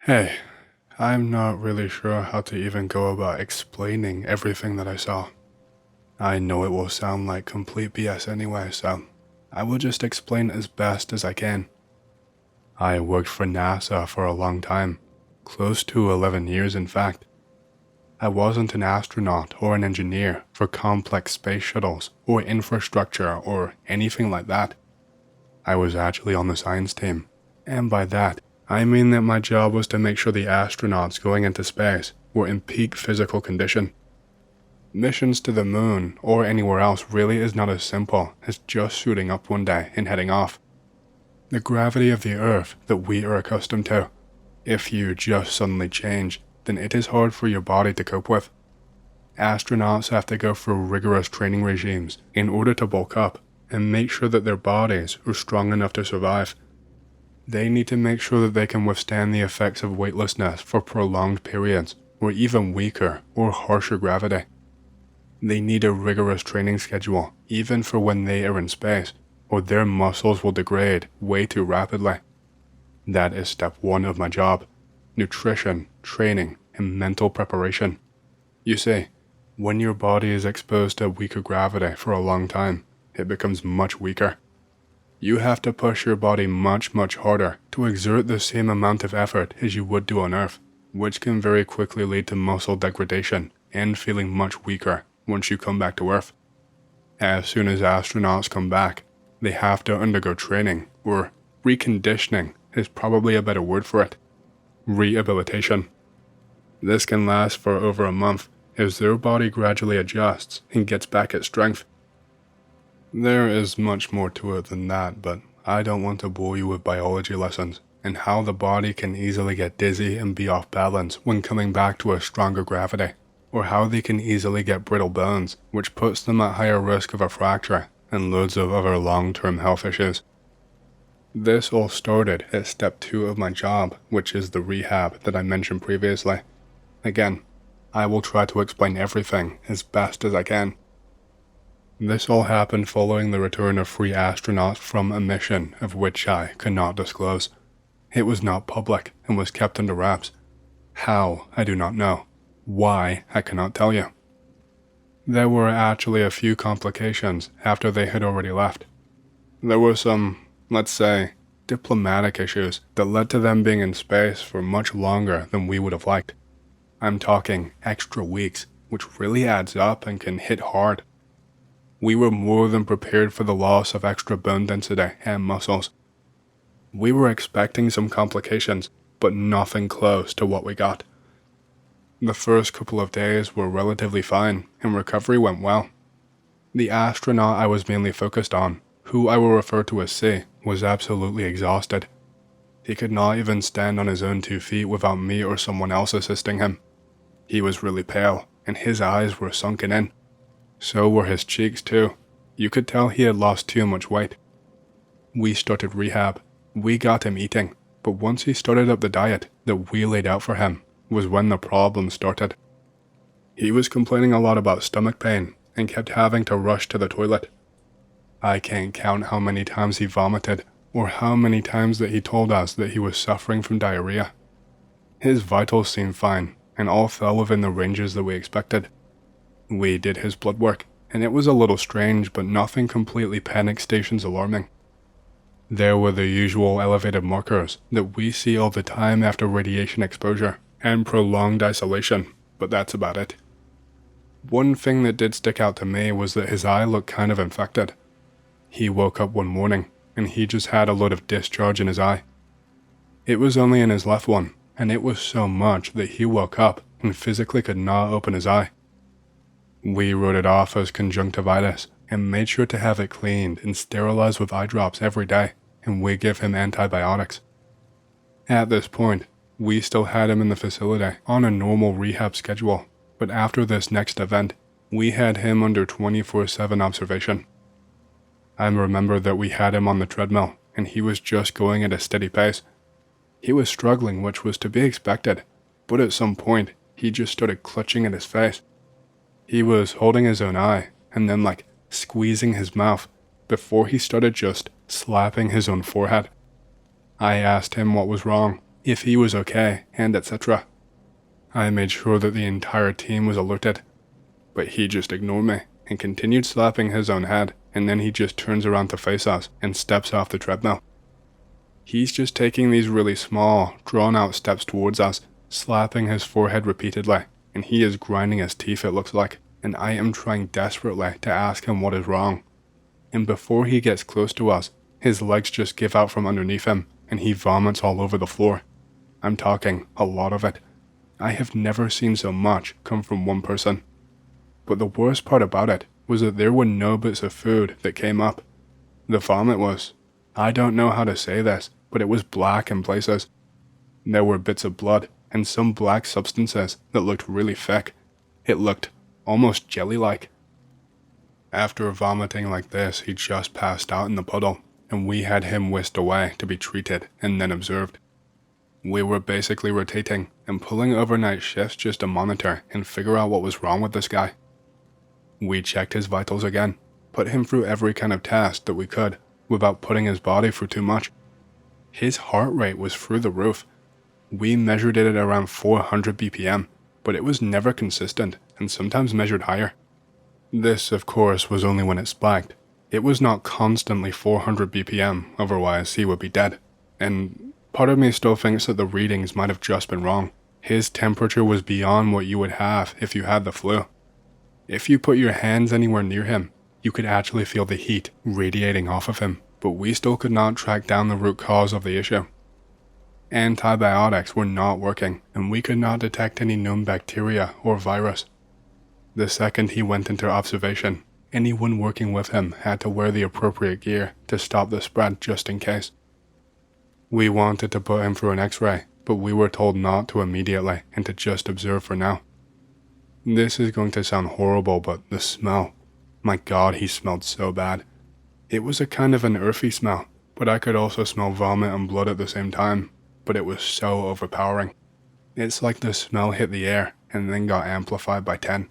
Hey, I'm not really sure how to even go about explaining everything that I saw. I know it will sound like complete BS anyway, so I will just explain as best as I can. I worked for NASA for a long time, close to 11 years in fact. I wasn't an astronaut or an engineer for complex space shuttles or infrastructure or anything like that. I was actually on the science team, and by that, I mean that my job was to make sure the astronauts going into space were in peak physical condition. Missions to the moon or anywhere else really is not as simple as just shooting up one day and heading off. The gravity of the Earth that we are accustomed to, if you just suddenly change, then it is hard for your body to cope with. Astronauts have to go through rigorous training regimes in order to bulk up and make sure that their bodies are strong enough to survive. They need to make sure that they can withstand the effects of weightlessness for prolonged periods, or even weaker or harsher gravity. They need a rigorous training schedule, even for when they are in space, or their muscles will degrade way too rapidly. That is step one of my job: nutrition, training, and mental preparation. You see, when your body is exposed to weaker gravity for a long time, it becomes much weaker. You have to push your body much harder to exert the same amount of effort as you would do on Earth, which can very quickly lead to muscle degradation and feeling much weaker once you come back to Earth. As soon as astronauts come back, they have to undergo training, or reconditioning is probably a better word for it. Rehabilitation. This can last for over a month as their body gradually adjusts and gets back its strength. There is much more to it than that, but I don't want to bore you with biology lessons and how the body can easily get dizzy and be off balance when coming back to a stronger gravity, or how they can easily get brittle bones, which puts them at higher risk of a fracture and loads of other long-term health issues. This all started at step 2 of my job, which is the rehab that I mentioned previously. Again, I will try to explain everything as best as I can. This all happened following the return of 3 astronauts from a mission of which I could not disclose. It was not public and was kept under wraps. How, I do not know. Why, I cannot tell you. There were actually a few complications after they had already left. There were some, let's say, diplomatic issues that led to them being in space for much longer than we would have liked. I'm talking extra weeks, which really adds up and can hit hard. We were more than prepared for the loss of extra bone density and muscles. We were expecting some complications, but nothing close to what we got. The first couple of days were relatively fine, and recovery went well. The astronaut I was mainly focused on, who I will refer to as C, was absolutely exhausted. He could not even stand on his own 2 feet without me or someone else assisting him. He was really pale, and his eyes were sunken in. So were his cheeks too. You could tell he had lost too much weight. We started rehab. We got him eating, but once he started up the diet that we laid out for him was when the problem started. He was complaining a lot about stomach pain and kept having to rush to the toilet. I can't count how many times he vomited or how many times that he told us that he was suffering from diarrhea. His vitals seemed fine and all fell within the ranges that we expected. We did his blood work, and it was a little strange, but nothing completely panic stations alarming. There were the usual elevated markers that we see all the time after radiation exposure and prolonged isolation, but that's about it. One thing that did stick out to me was that his eye looked kind of infected. He woke up one morning, and he just had a lot of discharge in his eye. It was only in his left one, and it was so much that he woke up and physically could not open his eye. We wrote it off as conjunctivitis and made sure to have it cleaned and sterilized with eye drops every day, and we give him antibiotics. At this point, we still had him in the facility on a normal rehab schedule, but after this next event, we had him under 24/7 observation. I remember that we had him on the treadmill, and he was just going at a steady pace. He was struggling, which was to be expected, but at some point, he just started clutching at his face. He was holding his own eye, and then squeezing his mouth, before he started just slapping his own forehead. I asked him what was wrong, if he was okay, and etc. I made sure that the entire team was alerted, but he just ignored me and continued slapping his own head, and then he just turns around to face us and steps off the treadmill. He's just taking these really small, drawn-out steps towards us, slapping his forehead repeatedly, and he is grinding his teeth, it looks like, and I am trying desperately to ask him what is wrong. And before he gets close to us, his legs just give out from underneath him, and he vomits all over the floor. I'm talking a lot of it. I have never seen so much come from one person. But the worst part about it was that there were no bits of food that came up. The vomit was, I don't know how to say this, but it was black in places. There were bits of blood and some black substances that looked really thick. It looked almost jelly-like. After vomiting like this, he just passed out in the puddle, and we had him whisked away to be treated and then observed. We were basically rotating and pulling overnight shifts just to monitor and figure out what was wrong with this guy. We checked his vitals again, put him through every kind of test that we could without putting his body through too much. His heart rate was through the roof. We measured it at around 400 BPM, but it was never consistent and sometimes measured higher. This, of course, was only when it spiked. It was not constantly 400 BPM, otherwise he would be dead. And part of me still thinks that the readings might have just been wrong. His temperature was beyond what you would have if you had the flu. If you put your hands anywhere near him, you could actually feel the heat radiating off of him, but we still could not track down the root cause of the issue. Antibiotics were not working, and we could not detect any known bacteria or virus. The second he went into observation, anyone working with him had to wear the appropriate gear to stop the spread just in case. We wanted to put him through an x-ray, but we were told not to immediately and to just observe for now. This is going to sound horrible, but the smell. My God, he smelled so bad. It was a kind of an earthy smell, but I could also smell vomit and blood at the same time, but it was so overpowering. It's like the smell hit the air and then got amplified by 10.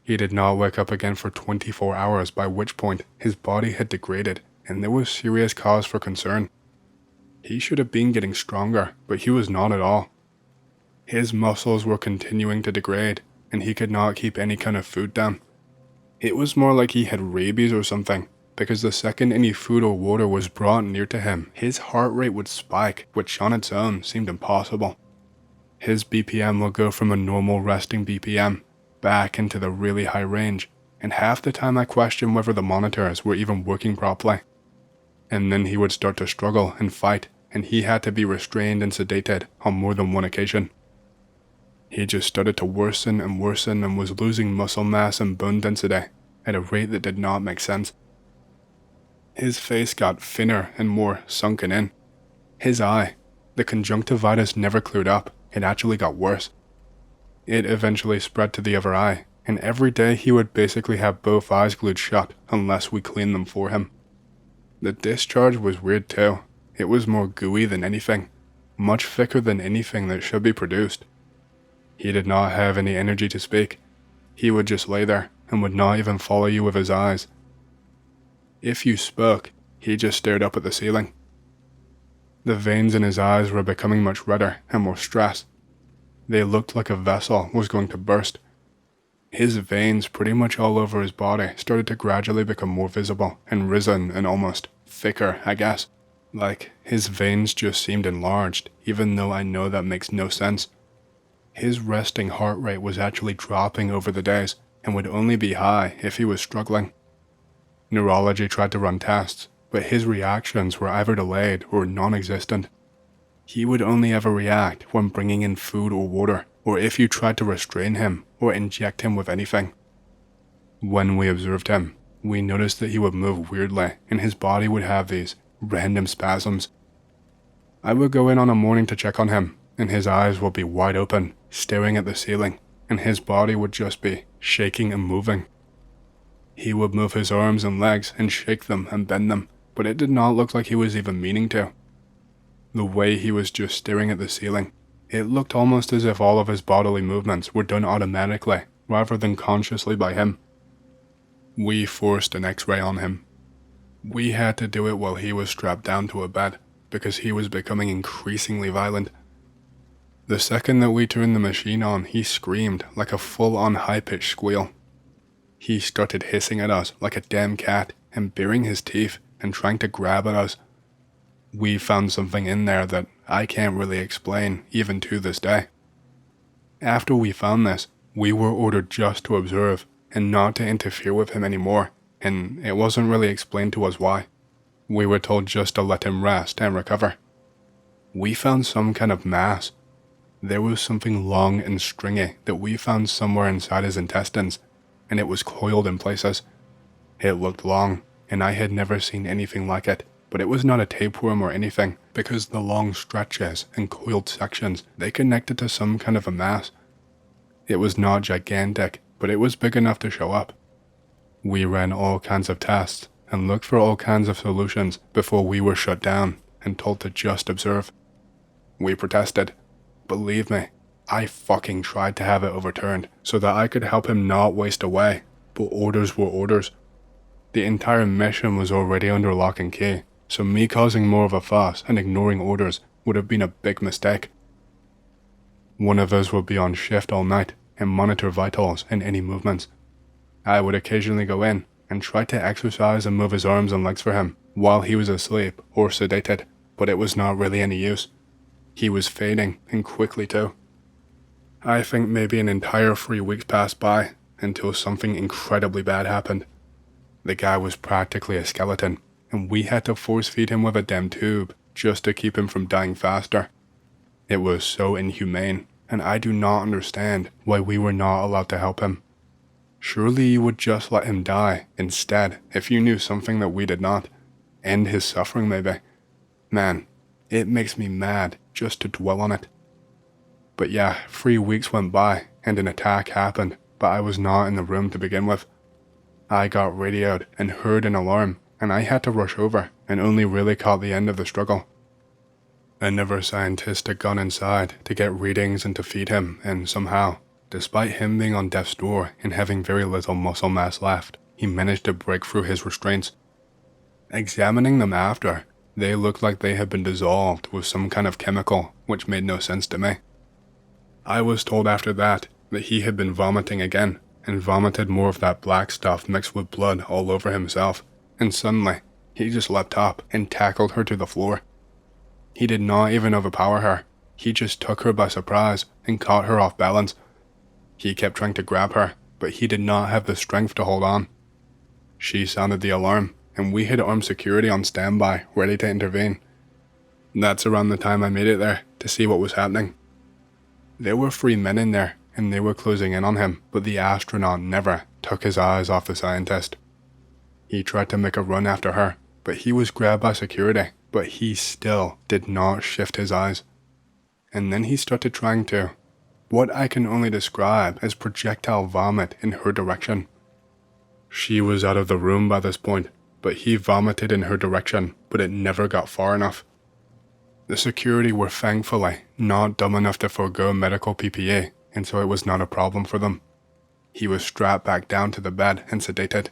He did not wake up again for 24 hours, by which point his body had degraded and there was serious cause for concern. He should have been getting stronger, but he was not at all. His muscles were continuing to degrade, and he could not keep any kind of food down. It was more like he had rabies or something, because the second any food or water was brought near to him, his heart rate would spike, which on its own seemed impossible. His BPM would go from a normal resting BPM back into the really high range, and half the time I questioned whether the monitors were even working properly. And then he would start to struggle and fight, and he had to be restrained and sedated on more than one occasion. He just started to worsen and worsen and was losing muscle mass and bone density at a rate that did not make sense. His face got thinner and more sunken in. His eye, the conjunctivitis never cleared up, it actually got worse. It eventually spread to the other eye, and every day he would basically have both eyes glued shut unless we cleaned them for him. The discharge was weird too. It was more gooey than anything, much thicker than anything that should be produced. He did not have any energy to speak. He would just lay there and would not even follow you with his eyes. If you spoke, he just stared up at the ceiling. The veins in his eyes were becoming much redder and more stressed. They looked like a vessel was going to burst. His veins pretty much all over his body started to gradually become more visible and risen and almost thicker, I guess. Like his veins just seemed enlarged, even though I know that makes no sense. His resting heart rate was actually dropping over the days and would only be high if he was struggling. Neurology tried to run tests, but his reactions were either delayed or non-existent. He would only ever react when bringing in food or water, or if you tried to restrain him or inject him with anything. When we observed him, we noticed that he would move weirdly and his body would have these random spasms. I would go in on a morning to check on him, and his eyes would be wide open, staring at the ceiling, and his body would just be shaking and moving. He would move his arms and legs and shake them and bend them, but it did not look like he was even meaning to. The way he was just staring at the ceiling, it looked almost as if all of his bodily movements were done automatically rather than consciously by him. We forced an x-ray on him. We had to do it while he was strapped down to a bed, because he was becoming increasingly violent. The second that we turned the machine on, he screamed like a full-on high-pitched squeal. He started hissing at us like a damn cat and baring his teeth and trying to grab at us. We found something in there that I can't really explain even to this day. After we found this, we were ordered just to observe and not to interfere with him anymore, and it wasn't really explained to us why. We were told just to let him rest and recover. We found some kind of mass. There was something long and stringy that we found somewhere inside his intestines, and it was coiled in places. It looked long, and I had never seen anything like it, but it was not a tapeworm or anything, because the long stretches and coiled sections, they connected to some kind of a mass. It was not gigantic, but it was big enough to show up. We ran all kinds of tests and looked for all kinds of solutions before we were shut down and told to just observe. We protested. Believe me, I fucking tried to have it overturned so that I could help him not waste away, but orders were orders. The entire mission was already under lock and key, so me causing more of a fuss and ignoring orders would have been a big mistake. One of us would be on shift all night and monitor vitals and any movements. I would occasionally go in and try to exercise and move his arms and legs for him while he was asleep or sedated, but it was not really any use. He was fading, and quickly too. I think maybe an entire 3 weeks passed by until something incredibly bad happened. The guy was practically a skeleton, and we had to force feed him with a damn tube just to keep him from dying faster. It was so inhumane, and I do not understand why we were not allowed to help him. Surely you would just let him die instead if you knew something that we did not. End his suffering maybe. Man, it makes me mad just to dwell on it. But yeah, 3 weeks went by and an attack happened, but I was not in the room to begin with. I got radioed and heard an alarm, and I had to rush over and only really caught the end of the struggle. Another scientist had gone inside to get readings and to feed him, and somehow, despite him being on death's door and having very little muscle mass left, he managed to break through his restraints. Examining them after, they looked like they had been dissolved with some kind of chemical, which made no sense to me. I was told after that he had been vomiting again, and vomited more of that black stuff mixed with blood all over himself, and suddenly, he just leapt up and tackled her to the floor. He did not even overpower her, he just took her by surprise and caught her off balance. He kept trying to grab her, but he did not have the strength to hold on. She sounded the alarm, and we had armed security on standby, ready to intervene. That's around the time I made it there to see what was happening. There were 3 men in there, and they were closing in on him, but the astronaut never took his eyes off the scientist. He tried to make a run after her, but he was grabbed by security, but he still did not shift his eyes. And then he started trying to, what I can only describe as projectile vomit in her direction. She was out of the room by this point, but he vomited in her direction, but it never got far enough. The security were thankfully not dumb enough to forego medical PPE, and so it was not a problem for them. He was strapped back down to the bed and sedated.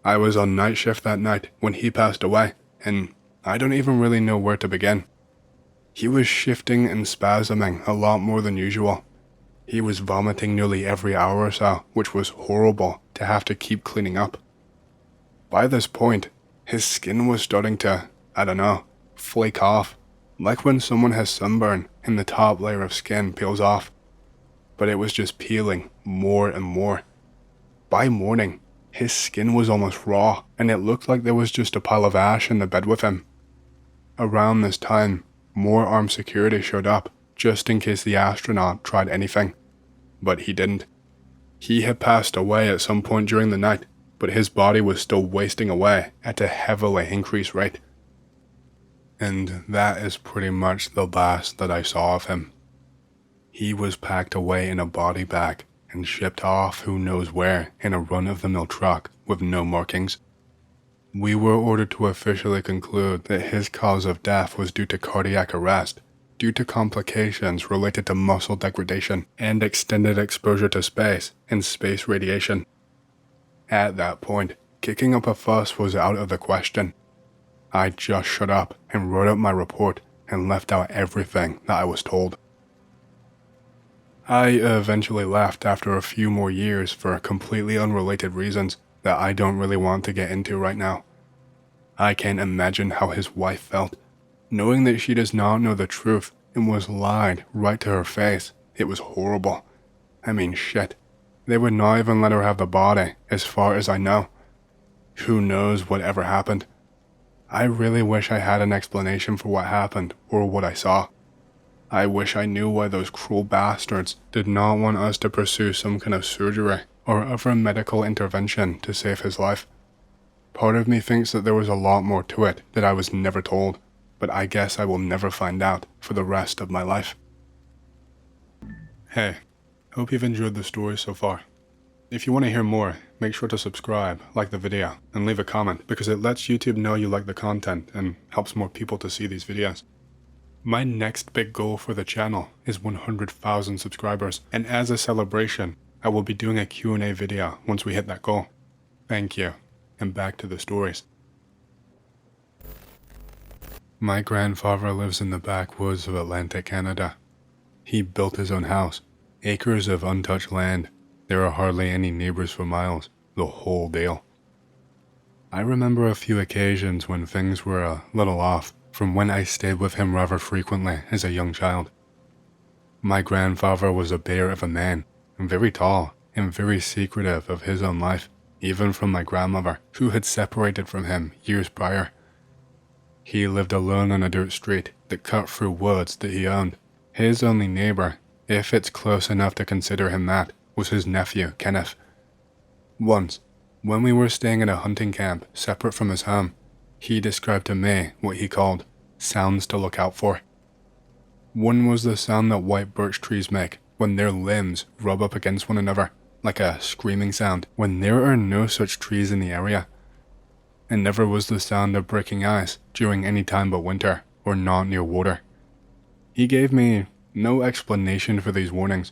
I was on night shift that night when he passed away, and I don't even really know where to begin. He was shifting and spasming a lot more than usual. He was vomiting nearly every hour or so, which was horrible to have to keep cleaning up. By this point, his skin was starting to, flake off, like when someone has sunburn and the top layer of skin peels off. But it was just peeling more and more. By morning, his skin was almost raw, and it looked like there was just a pile of ash in the bed with him. Around this time, more armed security showed up, just in case the astronaut tried anything. But he didn't. He had passed away at some point during the night, but his body was still wasting away at a heavily increased rate. And that is pretty much the last that I saw of him. He was packed away in a body bag and shipped off who knows where in a run-of-the-mill truck with no markings. We were ordered to officially conclude that his cause of death was due to cardiac arrest, due to complications related to muscle degradation and extended exposure to space and space radiation. At that point, kicking up a fuss was out of the question. I just shut up and wrote up my report and left out everything that I was told. I eventually left after a few more years for completely unrelated reasons that I don't really want to get into right now. I can't imagine how his wife felt, knowing that she does not know the truth and was lied right to her face. It was horrible. I mean, shit. They would not even let her have the body, as far as I know. Who knows what ever happened? I really wish I had an explanation for what happened or what I saw. I wish I knew why those cruel bastards did not want us to pursue some kind of surgery or other medical intervention to save his life. Part of me thinks that there was a lot more to it that I was never told, but I guess I will never find out for the rest of my life. Hey, hope you've enjoyed the story so far. If you want to hear more, make sure to subscribe, like the video, and leave a comment because it lets YouTube know you like the content and helps more people to see these videos. My next big goal for the channel is 100,000 subscribers, and as a celebration, I will be doing a Q&A video once we hit that goal. Thank you, and back to the stories. My grandfather lives in the backwoods of Atlantic Canada. He built his own house, acres of untouched land. There are hardly any neighbors for miles, the whole deal. I remember a few occasions when things were a little off from when I stayed with him rather frequently as a young child. My grandfather was a bear of a man, very tall and very secretive of his own life, even from my grandmother, who had separated from him years prior. He lived alone on a dirt street that cut through woods that he owned. His only neighbor, if it's close enough to consider him that, was his nephew, Kenneth. Once, when we were staying at a hunting camp separate from his home, he described to me what he called sounds to look out for. One was the sound that white birch trees make when their limbs rub up against one another, like a screaming sound when there are no such trees in the area. Another was the sound of breaking ice during any time but winter or not near water. He gave me no explanation for these warnings.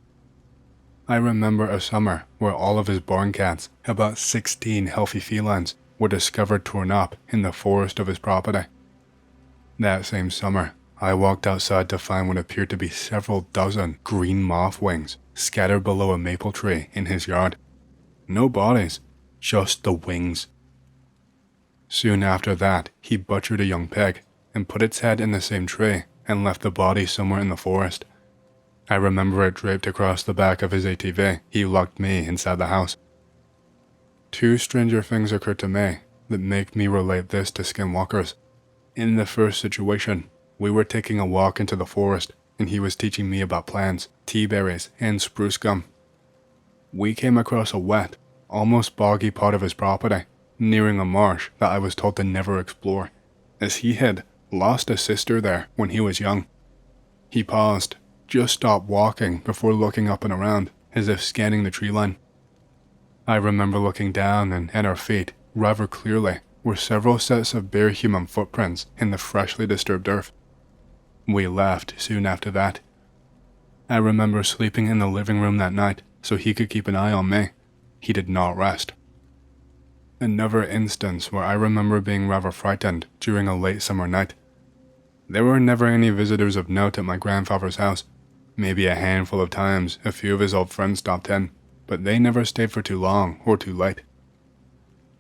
I remember a summer where all of his barn cats, about 16 healthy felines, were discovered torn up in the forest of his property. That same summer, I walked outside to find what appeared to be several dozen green moth wings scattered below a maple tree in his yard. No bodies, just the wings. Soon after that, he butchered a young pig and put its head in the same tree and left the body somewhere in the forest. I remember it draped across the back of his ATV. He locked me inside the house. Two stranger things occurred to me that make me relate this to skinwalkers. In the first situation, we were taking a walk into the forest, and he was teaching me about plants, tea berries, and spruce gum. We came across a wet, almost boggy part of his property, nearing a marsh that I was told to never explore, as he had lost a sister there when he was young. He paused, just stopped walking before looking up and around, as if scanning the tree line. I remember looking down, and at our feet, rather clearly, were several sets of bare human footprints in the freshly disturbed earth. We left soon after that. I remember sleeping in the living room that night so he could keep an eye on me. He did not rest. Another instance where I remember being rather frightened during a late summer night. There were never any visitors of note at my grandfather's house. Maybe a handful of times a few of his old friends stopped in, but they never stayed for too long or too late.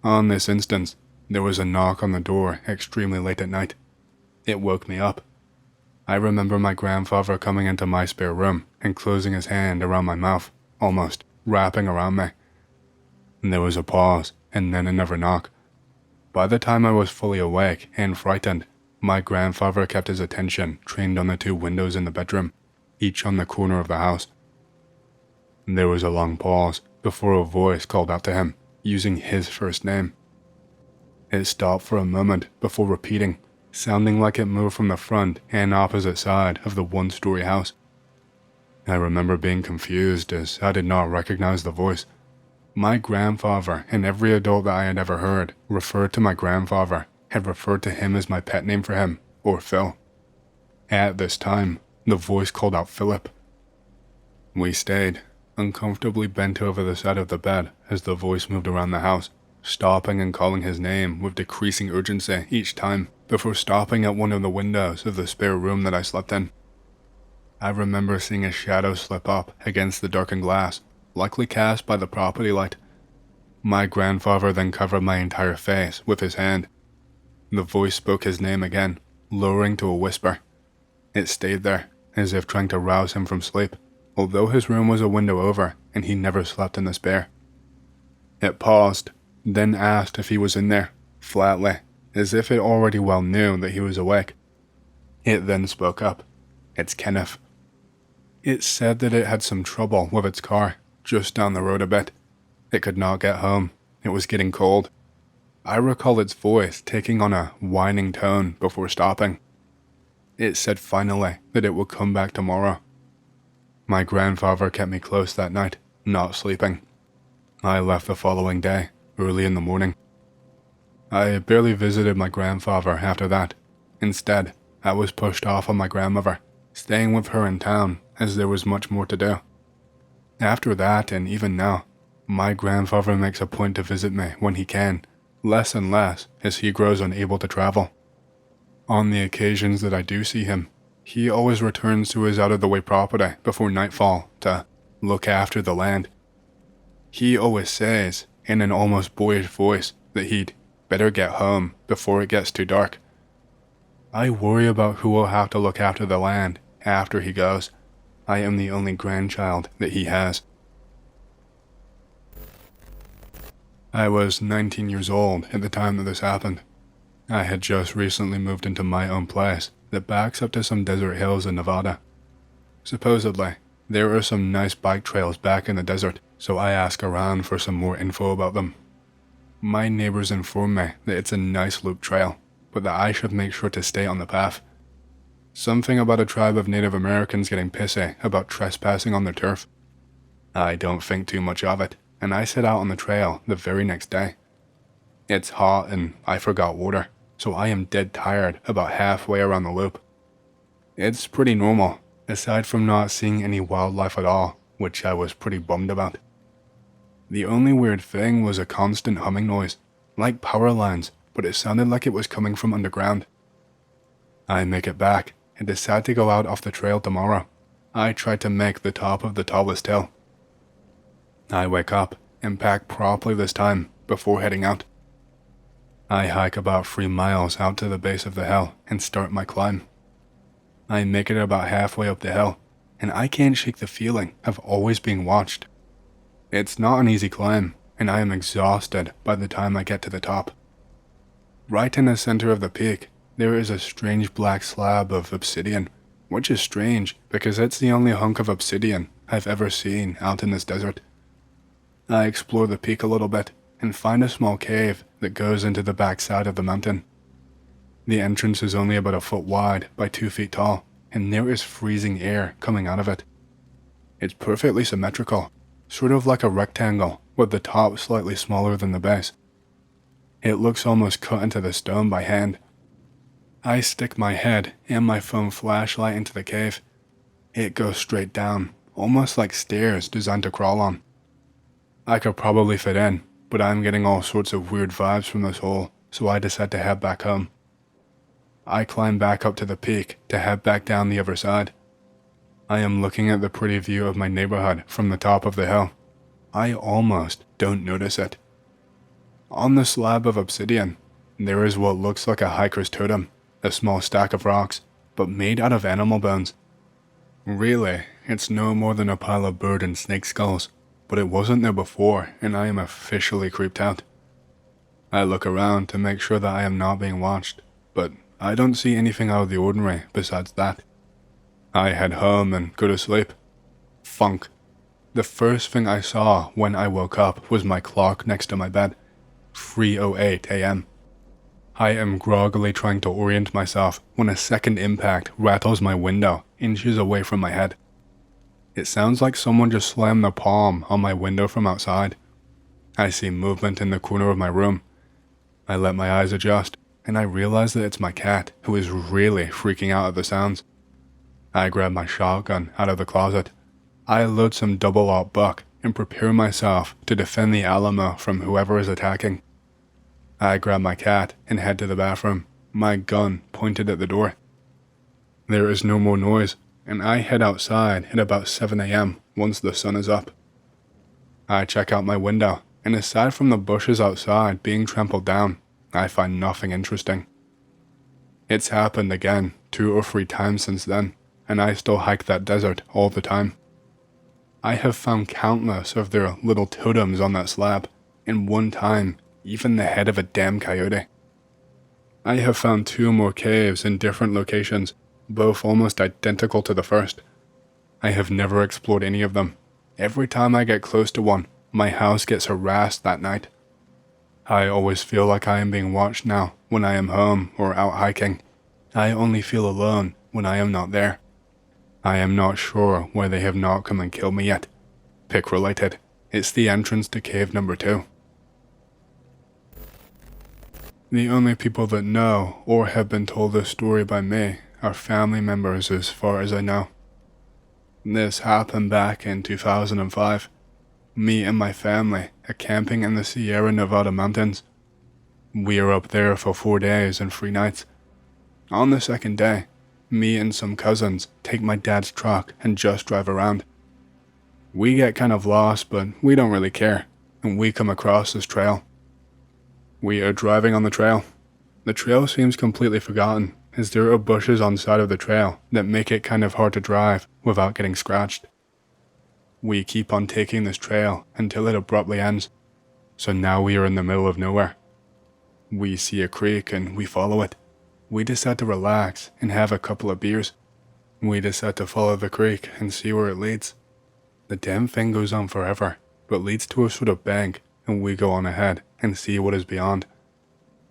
On this instance, there was a knock on the door extremely late at night. It woke me up. I remember my grandfather coming into my spare room and closing his hand around my mouth, almost wrapping around me. There was a pause, and then another knock. By the time I was fully awake and frightened, my grandfather kept his attention trained on the two windows in the bedroom, each on the corner of the house. There was a long pause before a voice called out to him, using his first name. It stopped for a moment before repeating, sounding like it moved from the front and opposite side of the one-story house. I remember being confused as I did not recognize the voice. My grandfather and every adult that I had ever heard referred to my grandfather had referred to him as my pet name for him, or Phil. At this time, the voice called out Philip. We stayed, uncomfortably bent over the side of the bed as the voice moved around the house, stopping and calling his name with decreasing urgency each time before stopping at one of the windows of the spare room that I slept in. I remember seeing a shadow slip up against the darkened glass, likely cast by the property light. My grandfather then covered my entire face with his hand. The voice spoke his name again, lowering to a whisper. It stayed there, as if trying to rouse him from sleep, although his room was a window over and he never slept in the spare. It paused, then asked if he was in there, flatly, as if it already well knew that he was awake. It then spoke up. It's Kenneth. It said that it had some trouble with its car, just down the road a bit. It could not get home. It was getting cold. I recall its voice taking on a whining tone before stopping. It said finally that it would come back tomorrow. My grandfather kept me close that night, not sleeping. I left the following day, early in the morning. I barely visited my grandfather after that. Instead, I was pushed off on my grandmother, staying with her in town as there was much more to do. After that, and even now, my grandfather makes a point to visit me when he can, less and less as he grows unable to travel. On the occasions that I do see him, he always returns to his out-of-the-way property before nightfall to look after the land. He always says, in an almost boyish voice, that he'd better get home before it gets too dark. I worry about who will have to look after the land after he goes. I am the only grandchild that he has. I was 19 years old at the time that this happened. I had just recently moved into my own place that backs up to some desert hills in Nevada. Supposedly, there are some nice bike trails back in the desert, so I ask around for some more info about them. My neighbors inform me that it's a nice loop trail, but that I should make sure to stay on the path. Something about a tribe of Native Americans getting pissy about trespassing on their turf. I don't think too much of it, and I set out on the trail the very next day. It's hot and I forgot water, so I am dead tired about halfway around the loop. It's pretty normal, aside from not seeing any wildlife at all, which I was pretty bummed about. The only weird thing was a constant humming noise, like power lines, but it sounded like it was coming from underground. I make it back and decide to go out off the trail tomorrow. I try to make the top of the tallest hill. I wake up and pack properly this time before heading out. I hike about 3 miles out to the base of the hill and start my climb. I make it about halfway up the hill, and I can't shake the feeling of always being watched. It's not an easy climb, and I am exhausted by the time I get to the top. Right in the center of the peak, there is a strange black slab of obsidian, which is strange because it's the only hunk of obsidian I've ever seen out in this desert. I explore the peak a little bit and find a small cave that goes into the backside of the mountain. The entrance is only about a foot wide by 2 feet tall, and there is freezing air coming out of it. It's perfectly symmetrical, sort of like a rectangle with the top slightly smaller than the base. It looks almost cut into the stone by hand. I stick my head and my phone flashlight into the cave. It goes straight down, almost like stairs designed to crawl on. I could probably fit in, but I'm getting all sorts of weird vibes from this hole, so I decide to head back home. I climb back up to the peak to head back down the other side. I am looking at the pretty view of my neighborhood from the top of the hill. I almost don't notice it. On the slab of obsidian, there is what looks like a hiker's totem, a small stack of rocks, but made out of animal bones. Really, it's no more than a pile of bird and snake skulls, but it wasn't there before, and I am officially creeped out. I look around to make sure that I am not being watched, but I don't see anything out of the ordinary besides that. I head home and go to sleep. Funk. The first thing I saw when I woke up was my clock next to my bed. 3:08 a.m. I am groggily trying to orient myself when a second impact rattles my window inches away from my head. It sounds like someone just slammed the palm on my window from outside. I see movement in the corner of my room. I let my eyes adjust, and I realize that it's my cat who is really freaking out at the sounds. I grab my shotgun out of the closet. I load some double-aught buck and prepare myself to defend the Alamo from whoever is attacking. I grab my cat and head to the bathroom, my gun pointed at the door. There is no more noise, and I head outside at about 7 a.m. once the sun is up. I check out my window, and aside from the bushes outside being trampled down, I find nothing interesting. It's happened again 2 or 3 times since then, and I still hike that desert all the time. I have found countless of their little totems on that slab, and one time, even the head of a damn coyote. I have found 2 more caves in different locations, both almost identical to the first. I have never explored any of them. Every time I get close to one, my house gets harassed that night. I always feel like I am being watched now when I am home or out hiking. I only feel alone when I am not there. I am not sure why they have not come and killed me yet. Pick related. It's the entrance to cave number 2. The only people that know or have been told this story by me are family members as far as I know. This happened back in 2005. Me and my family are camping in the Sierra Nevada mountains. We are up there for 4 days and 3 nights. On the second day, me and some cousins take my dad's truck and just drive around. We get kind of lost, but we don't really care, and we come across this trail. We are driving on the trail. The trail seems completely forgotten, as there are bushes on the side of the trail that make it kind of hard to drive without getting scratched. We keep on taking this trail until it abruptly ends, so now we are in the middle of nowhere. We see a creek and we follow it. We decide to relax and have a couple of beers. We decide to follow the creek and see where it leads. The damn thing goes on forever, but leads to a sort of bank, and we go on ahead and see what is beyond.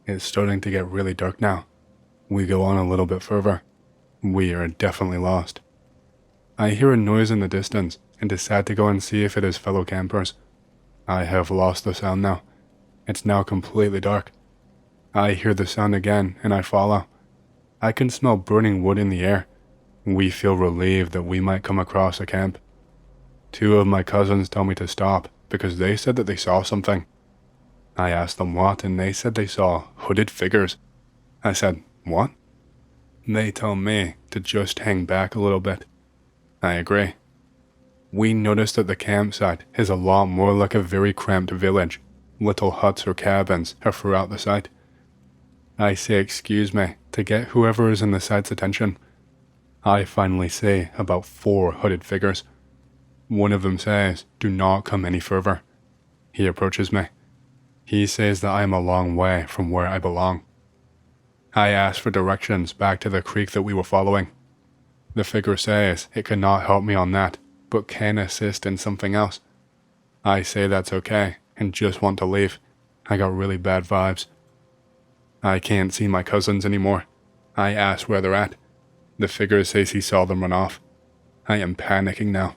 It's starting to get really dark now. We go on a little bit further. We are definitely lost. I hear a noise in the distance and decide to go and see if it is fellow campers. I have lost the sound now. It's now completely dark. I hear the sound again and I follow. I can smell burning wood in the air. We feel relieved that we might come across a camp. 2 of my cousins tell me to stop because they said that they saw something. I asked them what, and they said they saw hooded figures. I said, what? They tell me to just hang back a little bit. I agree. We noticed that the campsite is a lot more like a very cramped village. Little huts or cabins are throughout the site. I say excuse me to get whoever is in the site's attention. I finally see about 4 hooded figures. One of them says, do not come any further. He approaches me. He says that I am a long way from where I belong. I ask for directions back to the creek that we were following. The figure says it cannot help me on that, but can assist in something else. I say that's okay and just want to leave. I got really bad vibes. I can't see my cousins anymore. I ask where they're at. The figure says he saw them run off. I am panicking now.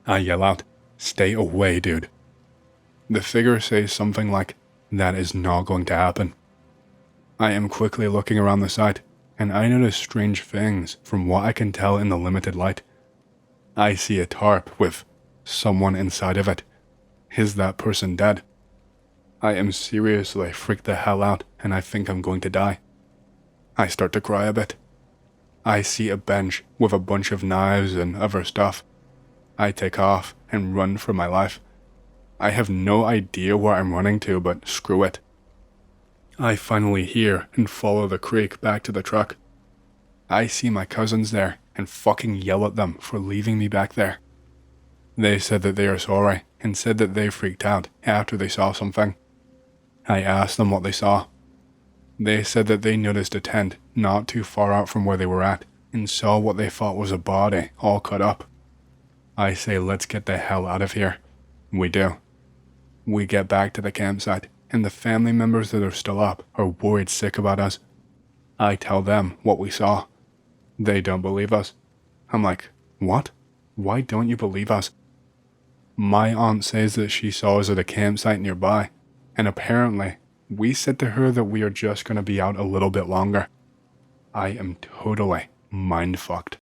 I yell out, stay away, dude. The figure says something like, that is not going to happen. I am quickly looking around the site, and I notice strange things from what I can tell in the limited light. I see a tarp with someone inside of it. Is that person dead? I am seriously freaked the hell out, and I think I'm going to die. I start to cry a bit. I see a bench with a bunch of knives and other stuff. I take off and run for my life. I have no idea where I'm running to, but screw it. I finally hear and follow the creek back to the truck. I see my cousins there and fucking yell at them for leaving me back there. They said that they are sorry and said that they freaked out after they saw something. I asked them what they saw. They said that they noticed a tent not too far out from where they were at and saw what they thought was a body all cut up. I say let's get the hell out of here. We do. We get back to the campsite, and the family members that are still up are worried sick about us. I tell them what we saw. They don't believe us. I'm like, what? Why don't you believe us? My aunt says that she saw us at a campsite nearby, and apparently, we said to her that we are just going to be out a little bit longer. I am totally mind-fucked.